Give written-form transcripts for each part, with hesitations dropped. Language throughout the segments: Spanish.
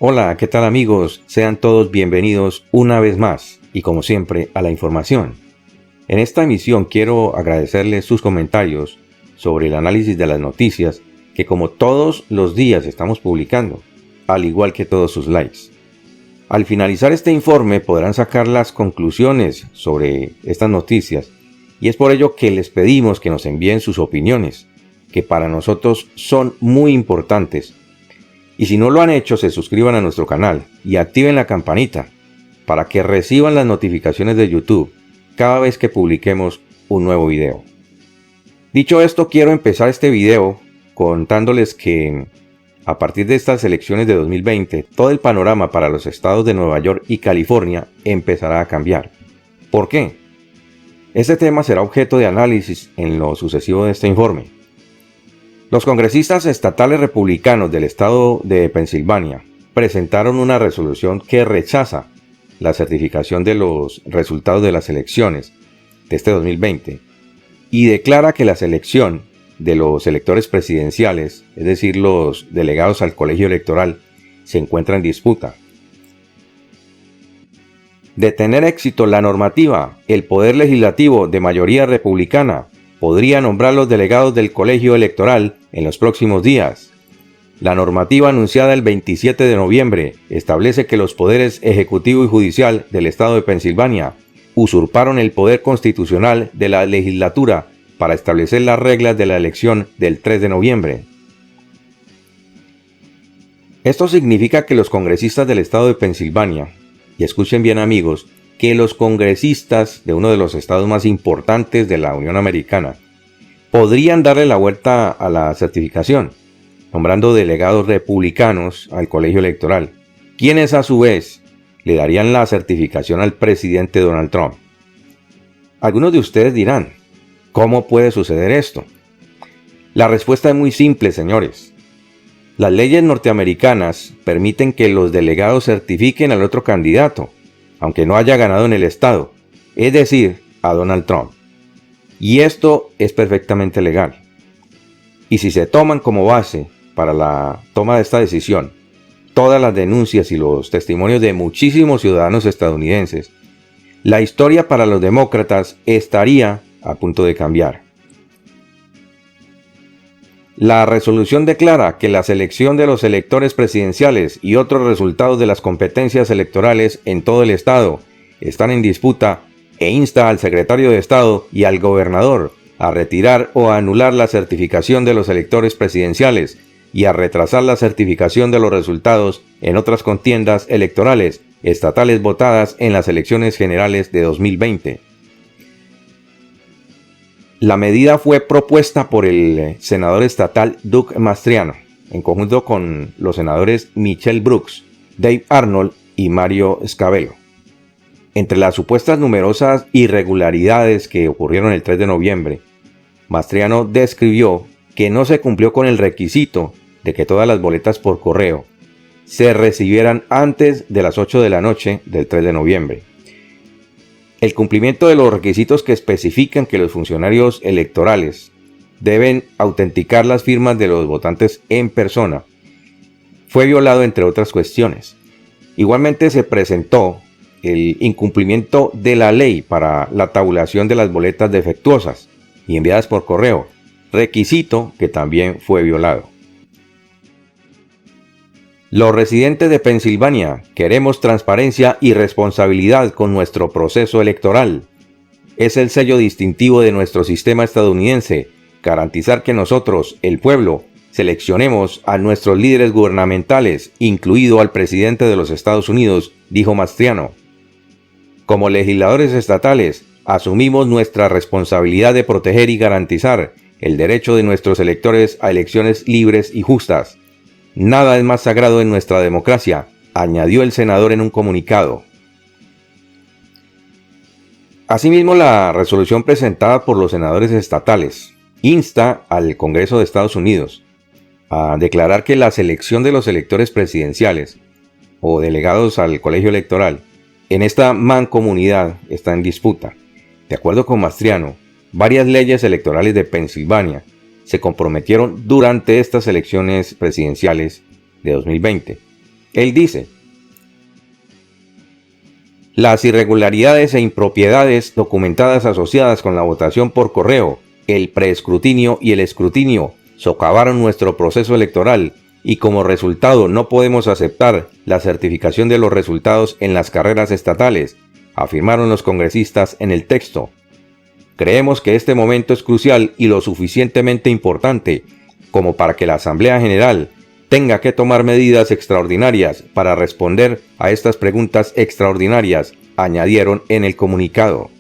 Hola, ¿qué tal amigos? Sean todos bienvenidos una vez más y como siempre a la información. En esta emisión quiero agradecerles sus comentarios sobre el análisis de las noticias que como todos los días estamos publicando, al igual que todos sus likes. Al finalizar este informe podrán sacar las conclusiones sobre estas noticias y es por ello que les pedimos que nos envíen sus opiniones, que para nosotros son muy importantes. Y si no lo han hecho, se suscriban a nuestro canal y activen la campanita para que reciban las notificaciones de YouTube cada vez que publiquemos un nuevo video. Dicho esto, quiero empezar este video contándoles que a partir de estas elecciones de 2020, todo el panorama para los estados de Nueva York y California empezará a cambiar. ¿Por qué? Este tema será objeto de análisis en lo sucesivo de este informe. Los congresistas estatales republicanos del estado de Pensilvania presentaron una resolución que rechaza la certificación de los resultados de las elecciones de este 2020 y declara que la selección de los electores presidenciales, es decir, los delegados al colegio electoral, se encuentra en disputa. De tener éxito la normativa, el Poder Legislativo de mayoría republicana podría nombrar los delegados del colegio electoral en los próximos días. La normativa anunciada el 27 de noviembre establece que los poderes ejecutivo y judicial del estado de Pensilvania usurparon el poder constitucional de la legislatura para establecer las reglas de la elección del 3 de noviembre. Esto significa que los congresistas del estado de Pensilvania, y escuchen bien amigos, que los congresistas de uno de los estados más importantes de la Unión Americana podrían darle la vuelta a la certificación, nombrando delegados republicanos al colegio electoral, quienes a su vez le darían la certificación al presidente Donald Trump. Algunos de ustedes dirán, ¿cómo puede suceder esto? La respuesta es muy simple, señores. Las leyes norteamericanas permiten que los delegados certifiquen al otro candidato, aunque no haya ganado en el estado, es decir, a Donald Trump. Y esto es perfectamente legal. Y si se toman como base para la toma de esta decisión todas las denuncias y los testimonios de muchísimos ciudadanos estadounidenses, la historia para los demócratas estaría a punto de cambiar. La resolución declara que la selección de los electores presidenciales y otros resultados de las competencias electorales en todo el estado están en disputa e insta al secretario de Estado y al gobernador a retirar o a anular la certificación de los electores presidenciales y a retrasar la certificación de los resultados en otras contiendas electorales estatales votadas en las elecciones generales de 2020. La medida fue propuesta por el senador estatal Doug Mastriano, en conjunto con los senadores Michelle Brooks, Dave Arnold y Mario Scavelo. Entre las supuestas numerosas irregularidades que ocurrieron el 3 de noviembre, Mastriano describió que no se cumplió con el requisito de que todas las boletas por correo se recibieran antes de las 8 de la noche del 3 de noviembre. El cumplimiento de los requisitos que especifican que los funcionarios electorales deben autenticar las firmas de los votantes en persona fue violado, entre otras cuestiones. Igualmente se presentó el incumplimiento de la ley para la tabulación de las boletas defectuosas y enviadas por correo, requisito que también fue violado. Los residentes de Pensilvania queremos transparencia y responsabilidad con nuestro proceso electoral. Es el sello distintivo de nuestro sistema estadounidense, garantizar que nosotros, el pueblo, seleccionemos a nuestros líderes gubernamentales, incluido al presidente de los Estados Unidos, dijo Mastriano. Como legisladores estatales, asumimos nuestra responsabilidad de proteger y garantizar el derecho de nuestros electores a elecciones libres y justas. Nada es más sagrado en nuestra democracia, añadió el senador en un comunicado. Asimismo, la resolución presentada por los senadores estatales insta al Congreso de Estados Unidos a declarar que la selección de los electores presidenciales o delegados al colegio electoral en esta mancomunidad está en disputa. De acuerdo con Mastriano, varias leyes electorales de Pensilvania se comprometieron durante estas elecciones presidenciales de 2020 Él dice: las irregularidades e impropiedades documentadas asociadas con la votación por correo, el preescrutinio y el escrutinio socavaron nuestro proceso electoral y como resultado no podemos aceptar la certificación de los resultados en las carreras estatales, afirmaron los congresistas en el texto. Creemos que este momento es crucial y lo suficientemente importante como para que la Asamblea General tenga que tomar medidas extraordinarias para responder a estas preguntas extraordinarias, añadieron en el comunicado.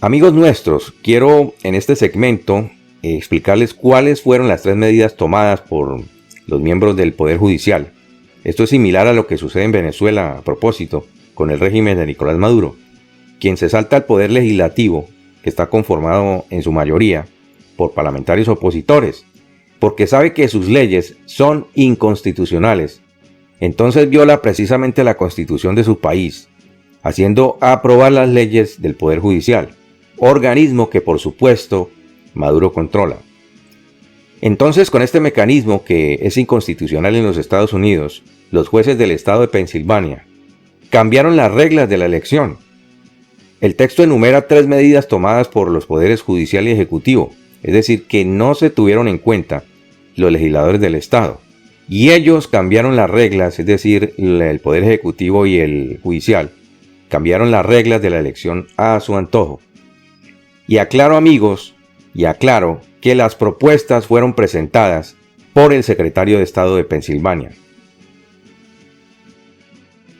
Amigos nuestros, quiero en este segmento explicarles cuáles fueron las 3 medidas tomadas por los miembros del Poder Judicial. Esto es similar a lo que sucede en Venezuela a propósito con el régimen de Nicolás Maduro, quien se salta al poder legislativo, que está conformado en su mayoría por parlamentarios opositores, porque sabe que sus leyes son inconstitucionales. Entonces viola precisamente la Constitución de su país, haciendo aprobar las leyes del Poder Judicial, organismo que por supuesto Maduro controla. Entonces, con este mecanismo que es inconstitucional en los Estados Unidos, los jueces del estado de Pensilvania cambiaron las reglas de la elección. El texto enumera 3 medidas tomadas por los poderes judicial y ejecutivo, es decir, que no se tuvieron en cuenta los legisladores del estado. Y ellos cambiaron las reglas, es decir, el poder ejecutivo y el judicial, cambiaron las reglas de la elección a su antojo. Y aclaro, amigos, que las propuestas fueron presentadas por el secretario de Estado de Pensilvania.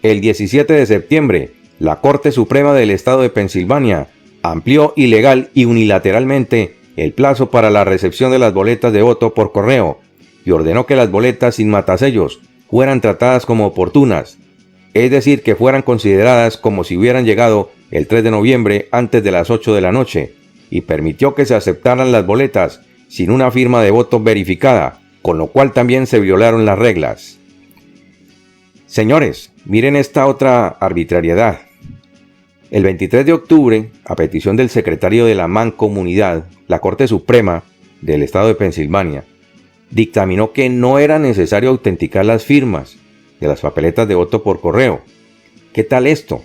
El 17 de septiembre, la Corte Suprema del Estado de Pensilvania amplió ilegal y unilateralmente el plazo para la recepción de las boletas de voto por correo y ordenó que las boletas sin matasellos fueran tratadas como oportunas, es decir, que fueran consideradas como si hubieran llegado el 3 de noviembre antes de las 8 de la noche, y permitió que se aceptaran las boletas sin una firma de voto verificada, con lo cual también se violaron las reglas. Señores, miren esta otra arbitrariedad. El 23 de octubre, a petición del secretario de la Mancomunidad, la Corte Suprema del Estado de Pensilvania dictaminó que no era necesario autenticar las firmas de las papeletas de voto por correo. ¿Qué tal esto?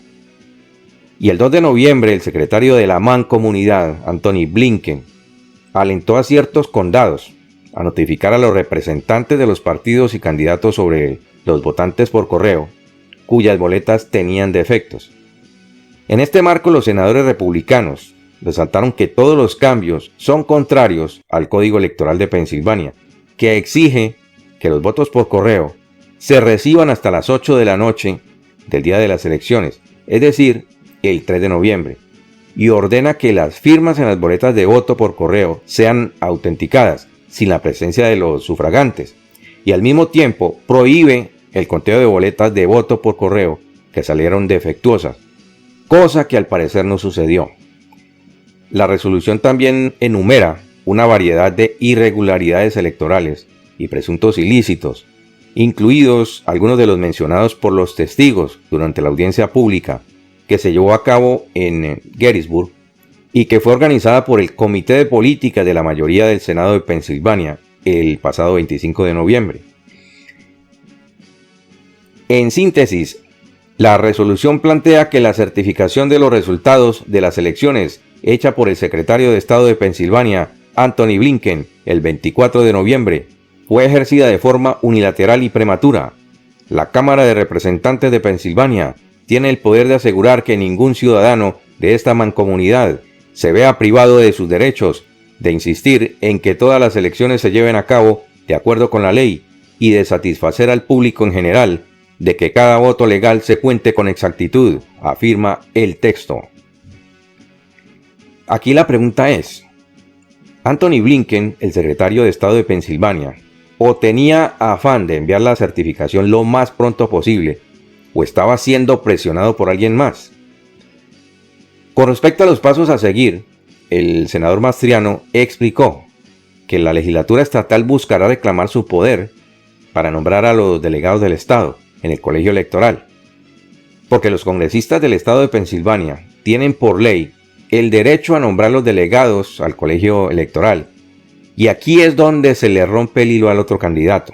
Y el 2 de noviembre, el secretario de la Mancomunidad, Antony Blinken, alentó a ciertos condados a notificar a los representantes de los partidos y candidatos sobre los votantes por correo, cuyas boletas tenían defectos. En este marco, los senadores republicanos resaltaron que todos los cambios son contrarios al Código Electoral de Pensilvania, que exige que los votos por correo se reciban hasta las 8 de la noche del día de las elecciones, es decir, el 3 de noviembre, y ordena que las firmas en las boletas de voto por correo sean autenticadas sin la presencia de los sufragantes, y al mismo tiempo prohíbe el conteo de boletas de voto por correo que salieron defectuosas, cosa que al parecer no sucedió. La resolución también enumera una variedad de irregularidades electorales y presuntos ilícitos, incluidos algunos de los mencionados por los testigos durante la audiencia pública que se llevó a cabo en Gettysburg y que fue organizada por el Comité de Política de la mayoría del Senado de Pensilvania el pasado 25 de noviembre. En síntesis, la resolución plantea que la certificación de los resultados de las elecciones hecha por el secretario de Estado de Pensilvania, Antony Blinken, el 24 de noviembre, fue ejercida de forma unilateral y prematura. La Cámara de Representantes de Pensilvania tiene el poder de asegurar que ningún ciudadano de esta mancomunidad se vea privado de sus derechos, de insistir en que todas las elecciones se lleven a cabo de acuerdo con la ley y de satisfacer al público en general de que cada voto legal se cuente con exactitud, afirma el texto. Aquí la pregunta es, Antony Blinken, el secretario de Estado de Pensilvania, o tenía afán de enviar la certificación lo más pronto posible, o estaba siendo presionado por alguien más. Con respecto a los pasos a seguir, el senador Mastriano explicó que la legislatura estatal buscará reclamar su poder para nombrar a los delegados del Estado en el colegio electoral, porque los congresistas del Estado de Pensilvania tienen por ley el derecho a nombrar los delegados al colegio electoral, y aquí es donde se le rompe el hilo al otro candidato.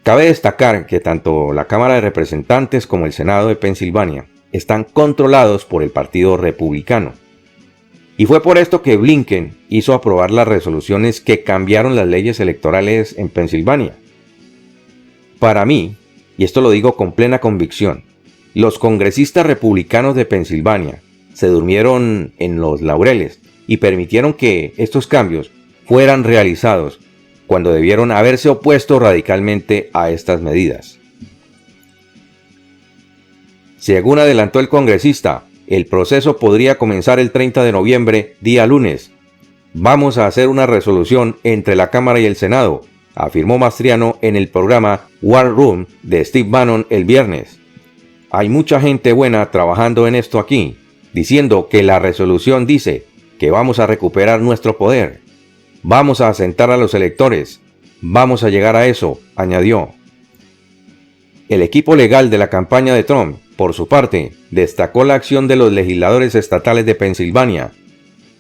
Cabe destacar que tanto la Cámara de Representantes como el Senado de Pensilvania están controlados por el Partido Republicano. Y fue por esto que Blinken hizo aprobar las resoluciones que cambiaron las leyes electorales en Pensilvania. Para mí, y esto lo digo con plena convicción, los congresistas republicanos de Pensilvania se durmieron en los laureles y permitieron que estos cambios fueran realizados cuando debieron haberse opuesto radicalmente a estas medidas. Según adelantó el congresista, el proceso podría comenzar el 30 de noviembre, día lunes. Vamos a hacer una resolución entre la Cámara y el Senado, afirmó Mastriano en el programa War Room de Steve Bannon el viernes. Hay mucha gente buena trabajando en esto aquí, diciendo que la resolución dice que vamos a recuperar nuestro poder. Vamos a asentar a los electores. Vamos a llegar a eso, añadió. El equipo legal de la campaña de Trump, por su parte, destacó la acción de los legisladores estatales de Pensilvania.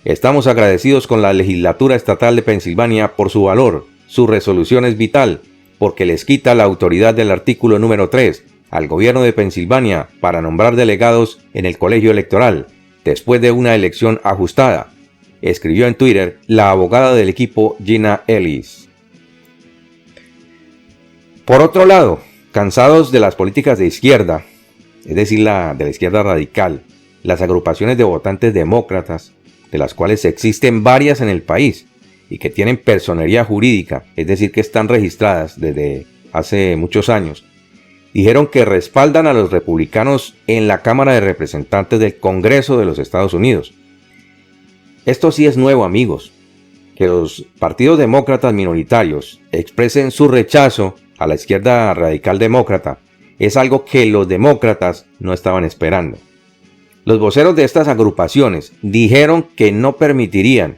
Estamos agradecidos con la legislatura estatal de Pensilvania por su valor. Su resolución es vital porque les quita la autoridad del artículo número 3 al gobierno de Pensilvania para nombrar delegados en el colegio electoral después de una elección ajustada, escribió en Twitter la abogada del equipo Gina Ellis. Por otro lado, cansados de las políticas de izquierda, es decir, de la izquierda radical, las agrupaciones de votantes demócratas, de las cuales existen varias en el país y que tienen personería jurídica, es decir, que están registradas desde hace muchos años, dijeron que respaldan a los republicanos en la Cámara de Representantes del Congreso de los Estados Unidos. Esto sí es nuevo, amigos, que los partidos demócratas minoritarios expresen su rechazo a la izquierda radical demócrata es algo que los demócratas no estaban esperando. Los voceros de estas agrupaciones dijeron que no permitirían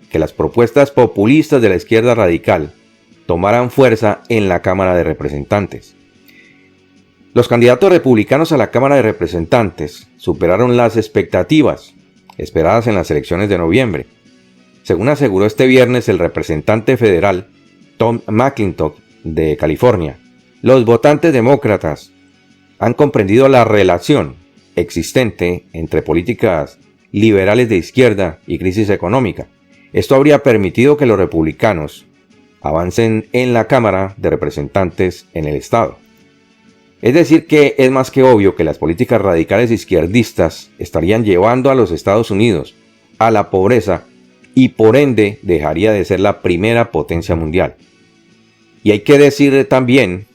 que las propuestas populistas de la izquierda radical tomaran fuerza en la Cámara de Representantes. Los candidatos republicanos a la Cámara de Representantes superaron las expectativas esperadas en las elecciones de noviembre. Según aseguró este viernes el representante federal Tom McClintock de California, los votantes demócratas han comprendido la relación existente entre políticas liberales de izquierda y crisis económica. Esto habría permitido que los republicanos avancen en la Cámara de Representantes en el estado. Es decir que es más que obvio que las políticas radicales izquierdistas estarían llevando a los Estados Unidos a la pobreza y por ende dejaría de ser la primera potencia mundial. Y hay que decir también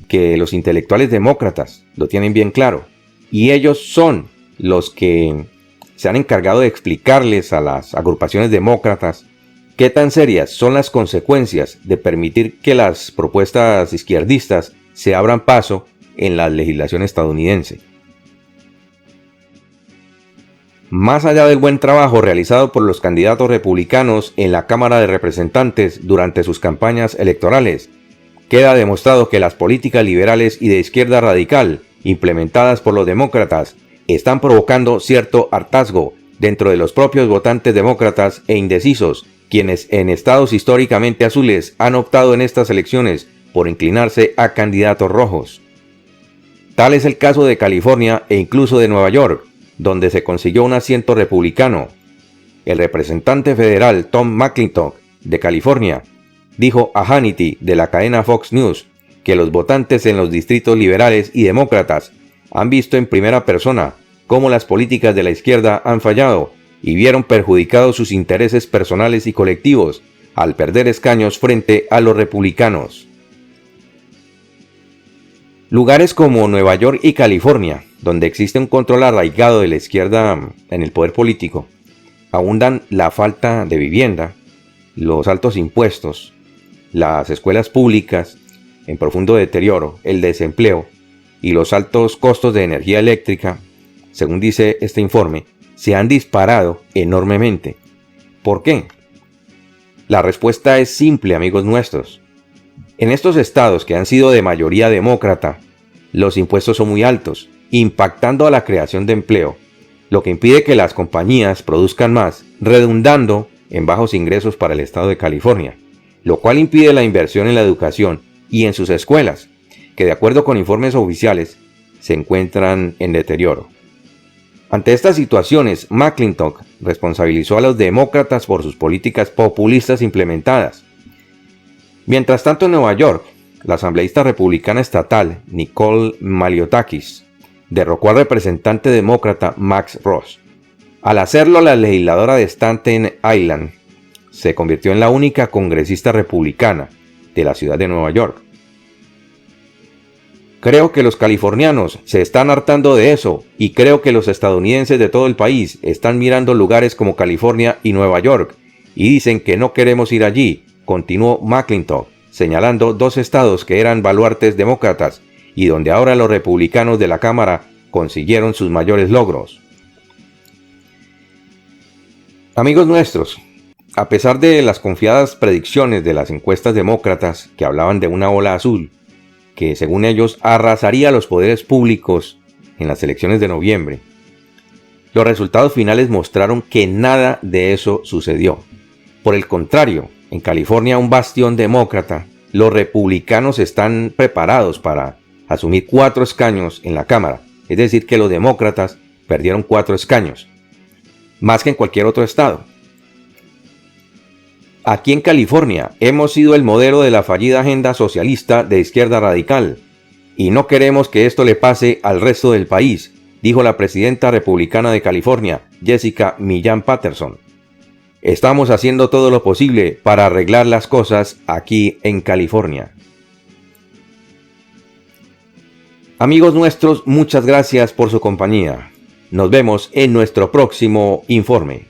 que los intelectuales demócratas lo tienen bien claro y ellos son los que se han encargado de explicarles a las agrupaciones demócratas qué tan serias son las consecuencias de permitir que las propuestas izquierdistas se abran paso en la legislación estadounidense. Más allá del buen trabajo realizado por los candidatos republicanos en la Cámara de Representantes durante sus campañas electorales, queda demostrado que las políticas liberales y de izquierda radical implementadas por los demócratas están provocando cierto hartazgo dentro de los propios votantes demócratas e indecisos, quienes en estados históricamente azules han optado en estas elecciones por inclinarse a candidatos rojos. Tal es el caso de California e incluso de Nueva York, donde se consiguió un asiento republicano. El representante federal Tom McClintock de California dijo a Hannity de la cadena Fox News que los votantes en los distritos liberales y demócratas han visto en primera persona cómo las políticas de la izquierda han fallado y vieron perjudicados sus intereses personales y colectivos al perder escaños frente a los republicanos. Lugares como Nueva York y California, donde existe un control arraigado de la izquierda en el poder político, abundan la falta de vivienda, los altos impuestos, las escuelas públicas en profundo deterioro, el desempleo y los altos costos de energía eléctrica, según dice este informe, se han disparado enormemente. ¿Por qué? La respuesta es simple, amigos nuestros. En estos estados que han sido de mayoría demócrata, los impuestos son muy altos, impactando a la creación de empleo, lo que impide que las compañías produzcan más, redundando en bajos ingresos para el estado de California, lo cual impide la inversión en la educación y en sus escuelas, que de acuerdo con informes oficiales se encuentran en deterioro. Ante estas situaciones, McClintock responsabilizó a los demócratas por sus políticas populistas implementadas. Mientras tanto, en Nueva York, la asambleísta republicana estatal Nicole Malliotakis derrocó al representante demócrata Max Ross. Al hacerlo, la legisladora de Staten Island se convirtió en la única congresista republicana de la ciudad de Nueva York. Creo que los californianos se están hartando de eso y creo que los estadounidenses de todo el país están mirando lugares como California y Nueva York y dicen que no queremos ir allí, continuó McClintock, señalando dos estados que eran baluartes demócratas y donde ahora los republicanos de la Cámara consiguieron sus mayores logros. Amigos nuestros, a pesar de las confiadas predicciones de las encuestas demócratas que hablaban de una ola azul, que según ellos arrasaría los poderes públicos en las elecciones de noviembre, los resultados finales mostraron que nada de eso sucedió. Por el contrario, en California, un bastión demócrata, los republicanos están preparados para asumir 4 escaños en la Cámara, es decir que los demócratas perdieron 4 escaños, más que en cualquier otro estado. Aquí en California hemos sido el modelo de la fallida agenda socialista de izquierda radical, y no queremos que esto le pase al resto del país, dijo la presidenta republicana de California, Jessica Millan Patterson. Estamos haciendo todo lo posible para arreglar las cosas aquí en California. Amigos nuestros, muchas gracias por su compañía. Nos vemos en nuestro próximo informe.